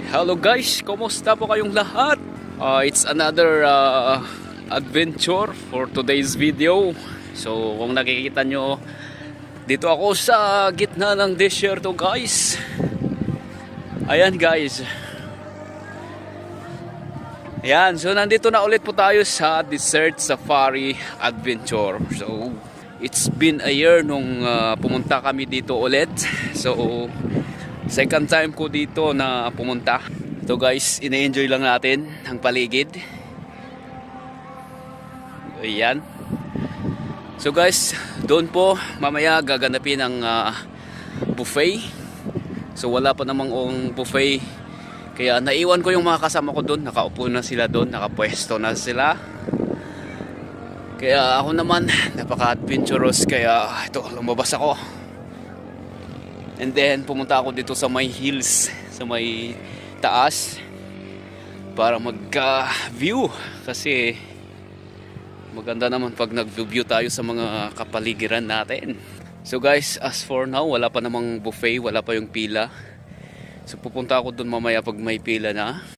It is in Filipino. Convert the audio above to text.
Hello guys, kumusta po kayong lahat? It's another adventure for today's video. So kung nakikita nyo, dito ako sa gitna ng desierto guys. Ayan guys. Ayan, so nandito na ulit po tayo sa Desert Safari Adventure. So it's been a year nung pumunta kami dito ulit. So second time ko dito na pumunta. Ito guys, ina-enjoy lang natin ang paligid. Ayan. So guys, doon po mamaya gaganapin ang buffet. So wala pa namang buffet. Kaya naiwan ko yung mga kasama ko doon. Nakaupo na sila doon, nakapwesto na sila. Kaya ako naman, napaka-adventurous. Kaya ito, lumabas ako. And then pumunta ako dito sa may hills, sa may taas, para magka-view. Kasi maganda naman pag nag-view tayo sa mga kapaligiran natin. So guys, as for now, wala pa namang buffet, wala pa yung pila. So pupunta ako doon mamaya pag may pila na.